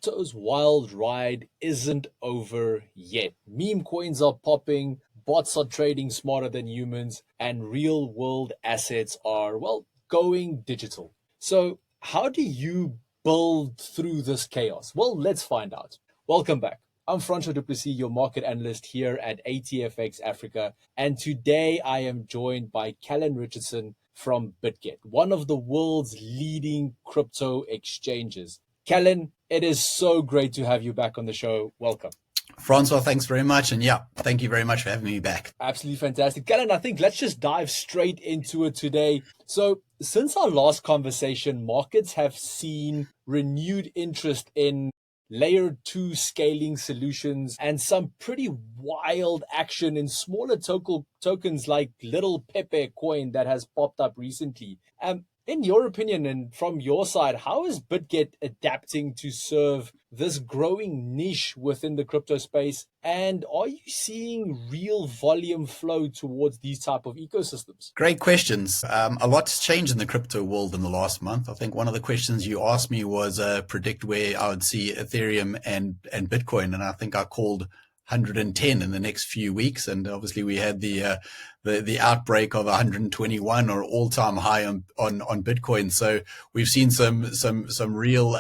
crypto's wild ride isn't over yet. Meme coins are popping, bots are trading smarter than humans, and real world assets are, well, going digital. So, how do you build through this chaos? Well, let's find out. Welcome back. I'm Francois Duplessis, your market analyst here at ATFX Africa, and today I am joined by Callan Richardson from Bitget, one of the world's leading crypto exchanges. Callan, it is so great to have you back on the show. Welcome. Francois, thanks very much. And yeah, thank you very much for having me back. Absolutely fantastic. Callan, I think let's just dive straight into it today. So, since our last conversation, markets have seen renewed interest in layer 2 scaling solutions and some pretty wild action in smaller tokens like Little PEPE coin that has popped up recently. In your opinion and from your side, how is Bitget adapting to serve this growing niche within the crypto space? And are you seeing real volume flow towards these type of ecosystems? Great questions. A lot's changed in the crypto world in the last month. I think one of the questions you asked me was predict where I would see Ethereum and Bitcoin. And I think I called 110 in the next few weeks. And obviously we had the outbreak of 121 or all-time high on Bitcoin. So we've seen some real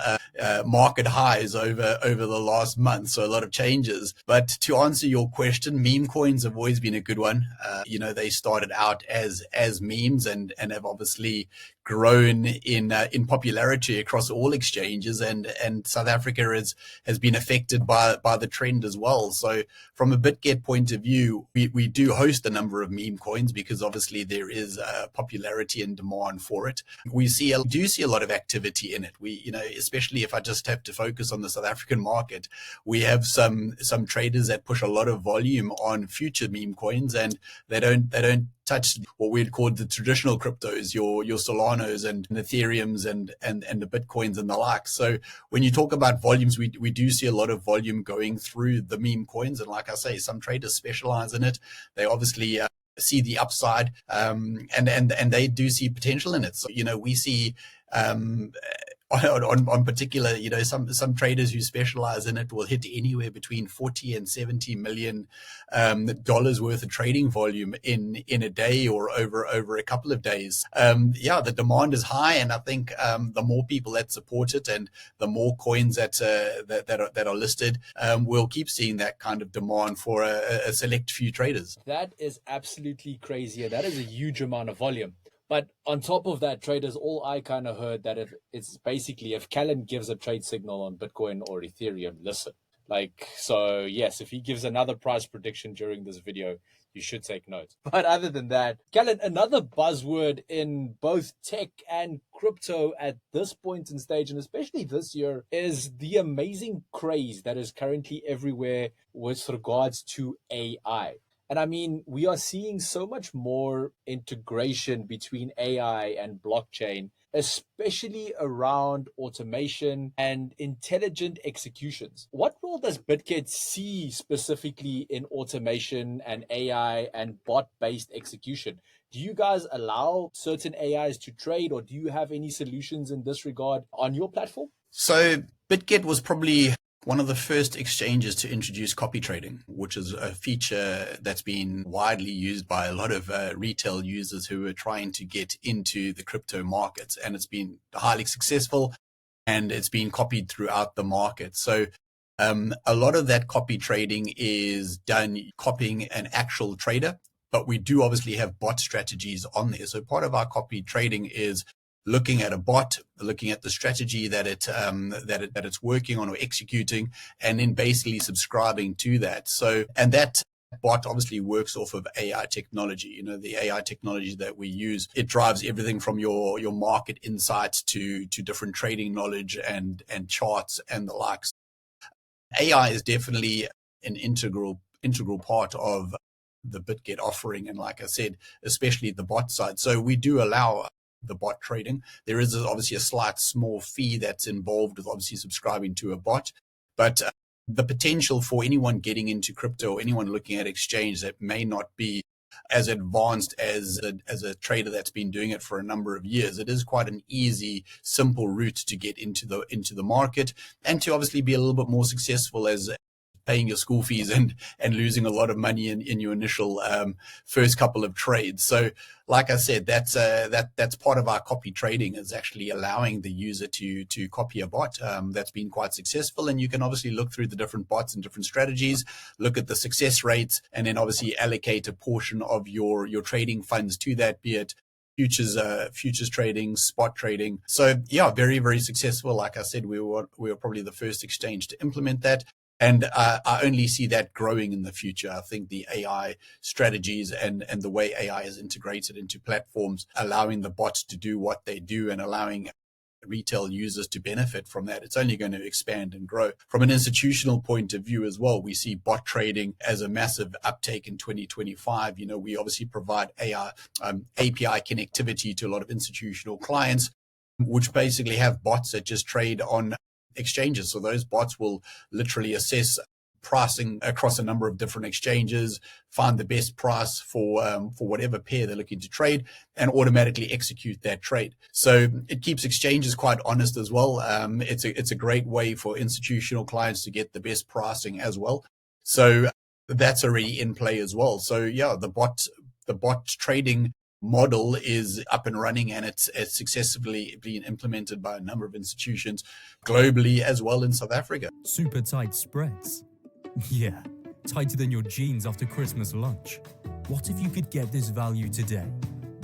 market highs over the last month. So a lot of changes. But to answer your question, meme coins have always been a good one. They started out as memes and have obviously grown in popularity across all exchanges, and South Africa has been affected by the trend as well. So from a Bitget point of view, we do host a number of meme coins because obviously there is popularity and demand for it. We do see a lot of activity in it. Especially if I just have to focus on the South African market, we have some traders that push a lot of volume on future meme coins, and they don't touch what we'd call the traditional cryptos, your Solanos and Ethereums and the Bitcoins and the like. So when you talk about volumes, we do see a lot of volume going through the meme coins. And like I say, some traders specialize in it. They obviously see the upside and they do see potential in it. So, we see on particular, some traders who specialize in it will hit anywhere between 40 and 70 million dollars worth of trading volume in a day or over a couple of days. The demand is high, and I think the more people that support it and the more coins that are listed, we'll keep seeing that kind of demand for a select few traders. That is absolutely crazy. That is a huge amount of volume. But on top of that, traders, all I kind of heard that it's basically if Callan gives a trade signal on Bitcoin or Ethereum, listen. So yes, if he gives another price prediction during this video, you should take note. But other than that, Callan, another buzzword in both tech and crypto at this point in stage, and especially this year, is the amazing craze that is currently everywhere with regards to AI. And I mean, we are seeing so much more integration between AI and blockchain, especially around automation and intelligent executions. What role does Bitget see specifically in automation and AI and bot-based execution? Do you guys allow certain AIs to trade, or do you have any solutions in this regard on your platform? So Bitget was probably one of the first exchanges to introduce copy trading, which is a feature that's been widely used by a lot of retail users who are trying to get into the crypto markets. And it's been highly successful, and it's been copied throughout the market. So a lot of that copy trading is done copying an actual trader, but we do obviously have bot strategies on there. So part of our copy trading is looking at a bot, looking at the strategy that it's working on or executing, and then basically subscribing to that. So, and that bot obviously works off of AI technology. The AI technology that we use, it drives everything from your market insights to different trading knowledge and charts and the likes. AI is definitely an integral part of the Bitget offering, and like I said, especially the bot side. So we do allow the bot trading. There is obviously a slight small fee that's involved with obviously subscribing to a bot, but the potential for anyone getting into crypto, or anyone looking at exchange that may not be as advanced as a trader that's been doing it for a number of years. It is quite an easy, simple route to get into the market, and to obviously be a little bit more successful as paying your school fees and losing a lot of money in your initial first couple of trades. So like I said, that's part of our copy trading, is actually allowing the user to copy a bot. That's been quite successful, and you can obviously look through the different bots and different strategies, look at the success rates, and then obviously allocate a portion of your trading funds to that, be it futures trading, spot trading. So yeah, very, very successful. Like I said, we were probably the first exchange to implement that. And I only see that growing in the future. I think the AI strategies and the way AI is integrated into platforms, allowing the bots to do what they do and allowing retail users to benefit from that, it's only going to expand and grow. From an institutional point of view as well, we see bot trading as a massive uptake in 2025. We obviously provide AI API connectivity to a lot of institutional clients, which basically have bots that just trade on exchanges. So those bots will literally assess pricing across a number of different exchanges, find the best price for whatever pair they're looking to trade, and automatically execute that trade. So it keeps exchanges quite honest as well. It's a great way for institutional clients to get the best pricing as well. So that's already in play as well. So yeah, the bot trading model is up and running, and it's successfully being implemented by a number of institutions globally as well in South Africa. Super tight spreads. Yeah, tighter than your jeans after Christmas lunch. What if you could get this value today?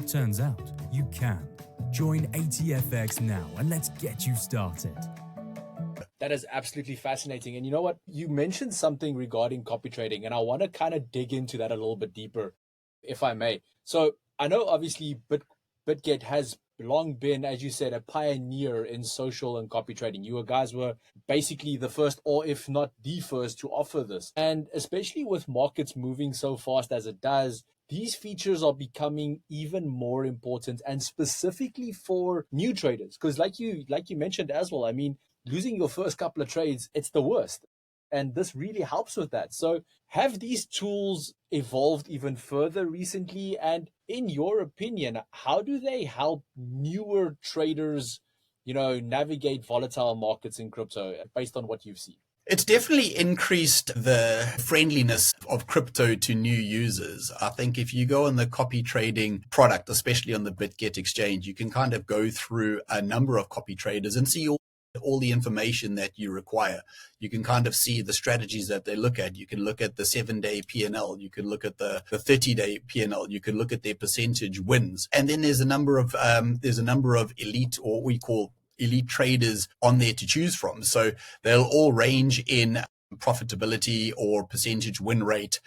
Turns out you can. Join ATFX now and let's get you started. That is absolutely fascinating. And you know what? You mentioned something regarding copy trading, and I want to kind of dig into that a little bit deeper, if I may. So I know obviously Bitget has long been, as you said, a pioneer in social and copy trading. You guys were basically the first, or if not the first, to offer this. And especially with markets moving so fast as it does, these features are becoming even more important, and specifically for new traders. Because like you mentioned as well, I mean, losing your first couple of trades, it's the worst. And this really helps with that. So have these tools evolved even further recently? And in your opinion, how do they help newer traders, navigate volatile markets in crypto based on what you've seen? It's definitely increased the friendliness of crypto to new users. I think if you go on the copy trading product, especially on the Bitget exchange, you can kind of go through a number of copy traders and see all the information that you require. You can kind of see the strategies that they look at. You can look at the 7-day P&L. You can look at the 30-day P&L. You can look at their percentage wins. And then there's a number of elite, or what we call elite traders on there to choose from. So they'll all range in profitability or percentage win rate.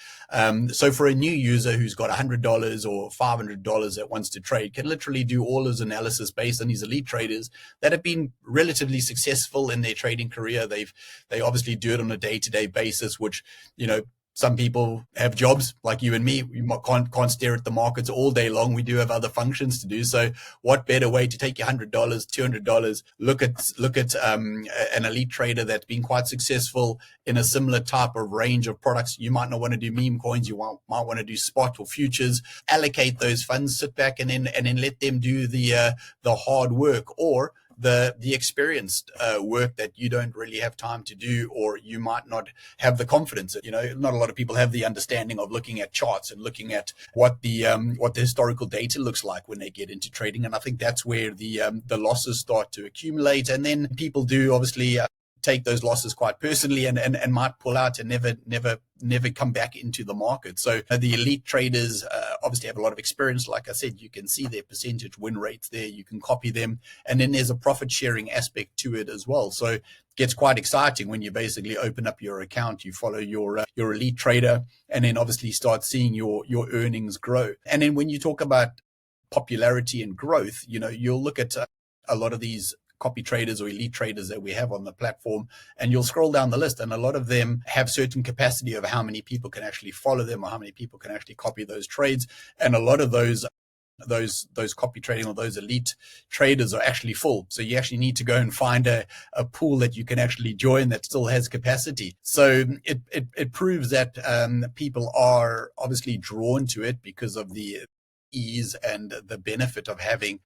So for a new user who's got $100 or $500 that wants to trade, can literally do all his analysis based on these elite traders that have been relatively successful in their trading career. They obviously do it on a day-to-day basis, which, some people have jobs like you and me. We can't stare at the markets all day long. We do have other functions to do. So what better way to take your $100, $200, look at an elite trader that's been quite successful in a similar type of range of products. You might not want to do meme coins. You might want to do spot or futures. Allocate those funds, sit back and then let them do the hard work, or the experienced work that you don't really have time to do, or you might not have the confidence. Not a lot of people have the understanding of looking at charts and looking at what the historical data looks like when they get into trading. And I think that's where the losses start to accumulate, and then people do obviously take those losses quite personally and might pull out and never come back into the market. So the elite traders obviously have a lot of experience. Like I said, you can see their percentage win rates there. You can copy them. And then there's a profit sharing aspect to it as well. So it gets quite exciting when you basically open up your account, you follow your elite trader, and then obviously start seeing your earnings grow. And then when you talk about popularity and growth, you'll look at a lot of these copy traders or elite traders that we have on the platform, and you'll scroll down the list, and a lot of them have certain capacity of how many people can actually follow them or how many people can actually copy those trades. And a lot of those those copy trading or those elite traders are actually full. So you actually need to go and find a pool that you can actually join that still has capacity. So it proves that people are obviously drawn to it because of the ease and the benefit of having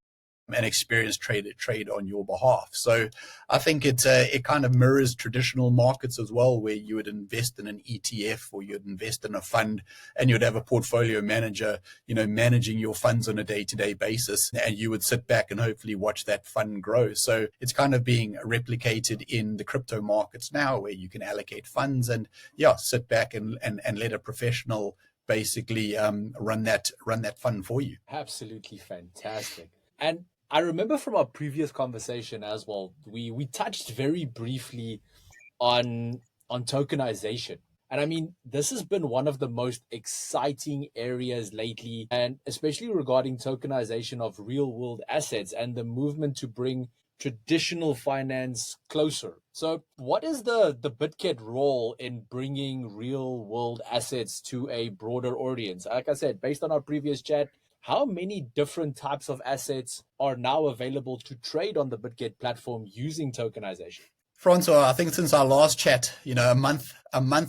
an experienced trader trade on your behalf. So I think it kind of mirrors traditional markets as well, where you would invest in an ETF or you'd invest in a fund and you'd have a portfolio manager, managing your funds on a day-to-day basis, and you would sit back and hopefully watch that fund grow. So it's kind of being replicated in the crypto markets now, where you can allocate funds and sit back and let a professional basically run that fund for you. Absolutely fantastic. And I remember from our previous conversation as well, we touched very briefly on tokenization. And I mean, this has been one of the most exciting areas lately, and especially regarding tokenization of real world assets and the movement to bring traditional finance closer. So what is the Bitget role in bringing real world assets to a broader audience? Like I said, based on our previous chat, how many different types of assets are now available to trade on the Bitget platform using tokenization? Francois, I think since our last chat, a month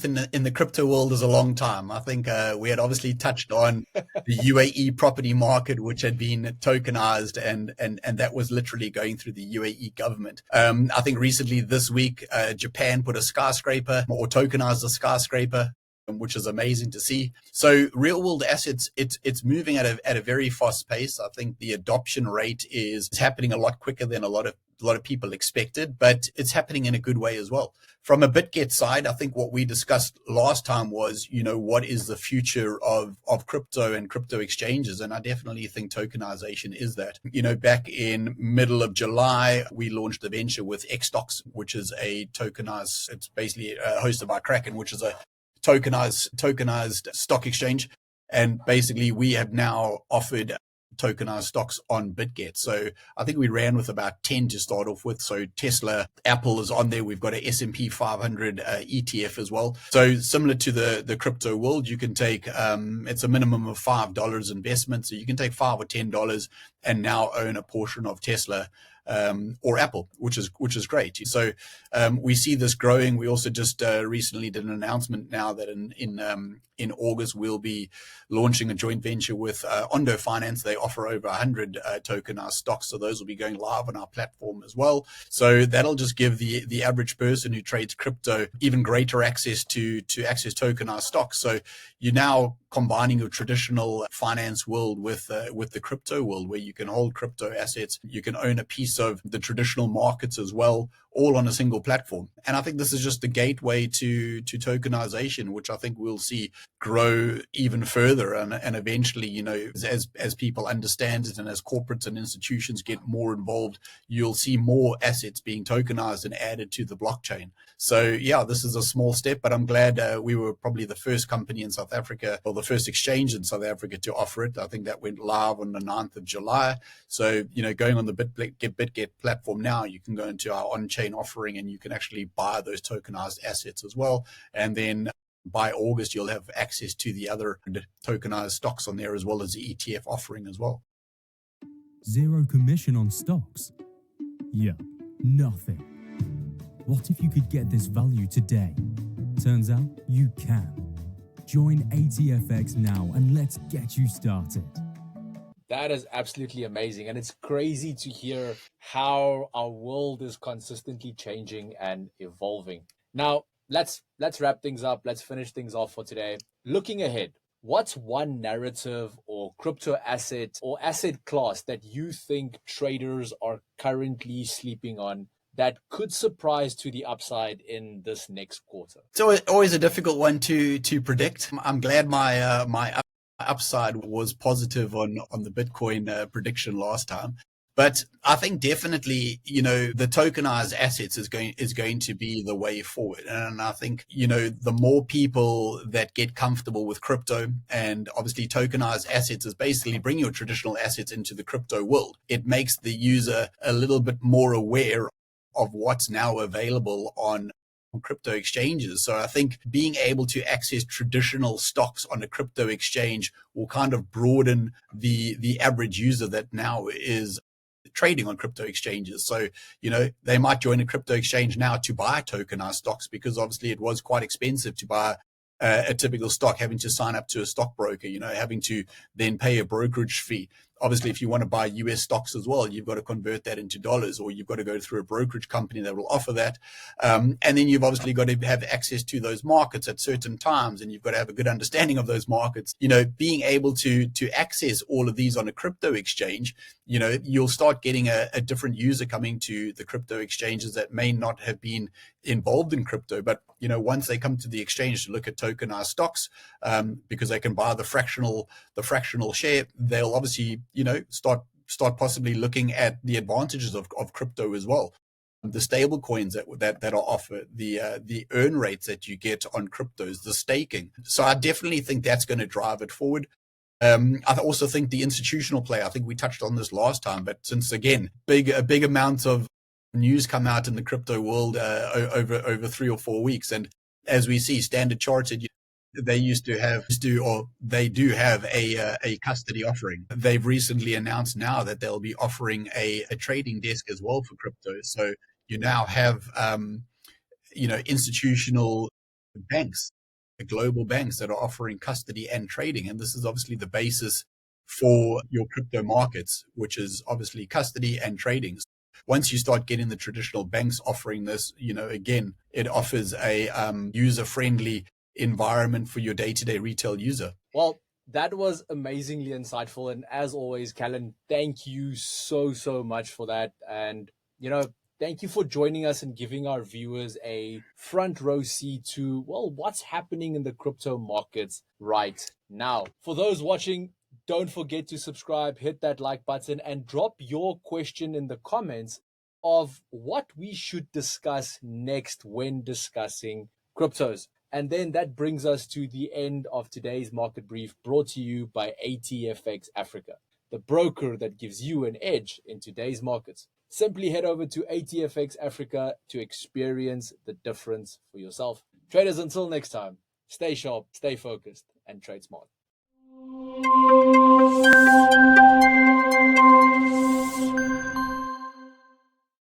in the crypto world is a long time. I think we had obviously touched on the UAE property market, which had been tokenized, and that was literally going through the UAE government. I think recently this week, Japan put a skyscraper or tokenized a skyscraper, which is amazing to see. So real world assets, it's moving at a very fast pace. I think the adoption rate is happening a lot quicker than a lot of people expected, but it's happening in a good way as well. From a Bitget side, I think what we discussed last time was, what is the future of crypto and crypto exchanges? And I definitely think tokenization is that. Back in middle of July, we launched a venture with Xstocks, which is a tokenized, it's basically hosted by Kraken, which is a tokenized stock exchange. And basically we have now offered tokenized stocks on Bitget. So I think we ran with about 10 to start off with. So Tesla, Apple is on there. We've got a S&P 500 ETF as well. So similar to the crypto world, you can take, it's a minimum of $5 investment. So you can take $5 or $10 and now own a portion of Tesla or Apple, which is great. So we see this growing. We also just recently did an announcement now that in August we'll be launching a joint venture with Ondo Finance. They offer over 100 tokenized stocks, so those will be going live on our platform as well. So that'll just give the average person who trades crypto even greater access to access tokenized stocks. So you're now combining your traditional finance world with the crypto world, where you can hold crypto assets, you can own a piece of the traditional markets as well, all on a single platform. And I think this is just the gateway to tokenization, which I think we'll see grow even further. And eventually, as people understand it and as corporates and institutions get more involved, you'll see more assets being tokenized and added to the blockchain. So yeah, this is a small step, but I'm glad we were probably the first company in South Africa, or the first exchange in South Africa to offer it. I think that went live on the 9th of July. So, going on the Bitget platform now, you can go into our on-chain offering and you can actually buy those tokenized assets as well. And then by August, you'll have access to the other tokenized stocks on there, as well as the ETF offering as well. Zero commission on stocks? Yeah, nothing. What if you could get this value today? Turns out you can. Join ATFX now and let's get you started. That is absolutely amazing. And it's crazy to hear how our world is consistently changing and evolving. Now, let's wrap things up. Let's finish things off for today. Looking ahead, what's one narrative or crypto asset or asset class that you think traders are currently sleeping on that could surprise to the upside in this next quarter? It's always a difficult one to predict. I'm glad my upside was positive on the Bitcoin prediction last time. But I think definitely, the tokenized assets is going to be the way forward. And I think, the more people that get comfortable with crypto, and obviously tokenized assets is basically bring your traditional assets into the crypto world. It makes the user a little bit more aware of what's now available on crypto exchanges. So I think being able to access traditional stocks on a crypto exchange will kind of broaden the average user that now is trading on crypto exchanges. So, they might join a crypto exchange now to buy tokenized stocks, because obviously it was quite expensive to buy a typical stock, having to sign up to a stockbroker, having to then pay a brokerage fee. Obviously, if you want to buy US stocks as well, you've got to convert that into dollars, or you've got to go through a brokerage company that will offer that. And then you've obviously got to have access to those markets at certain times, and you've got to have a good understanding of those markets. Being able to access all of these on a crypto exchange, you'll start getting a different user coming to the crypto exchanges that may not have been involved in crypto. But, once they come to the exchange to look at tokenized stocks, because they can buy the fractional share, they'll obviously, start possibly looking at the advantages of crypto as well. The stable coins that are offered, the earn rates that you get on cryptos, the staking. So I definitely think that's going to drive it forward. I also think the institutional play, I think we touched on this last time, but since again, a big amount of news come out in the crypto world over 3 or 4 weeks. And as we see, Standard Chartered, they they do have a custody offering. They've recently announced now that they'll be offering a trading desk as well for crypto. So you now have institutional banks, the global banks that are offering custody and trading, and this is obviously the basis for your crypto markets, which is obviously custody and trading. Once you start getting the traditional banks offering this, again, it offers a user-friendly environment for your day-to-day retail user. Well, that was amazingly insightful. And as always, Callan, thank you so much for that. And, thank you for joining us and giving our viewers a front row seat to, what's happening in the crypto markets right now. For those watching, don't forget to subscribe, hit that like button, and drop your question in the comments of what we should discuss next when discussing cryptos. And then that brings us to the end of today's market brief, brought to you by ATFX Africa, the broker that gives you an edge in today's markets. Simply head over to ATFX Africa to experience the difference for yourself. Traders, until next time, stay sharp, stay focused, and trade smart.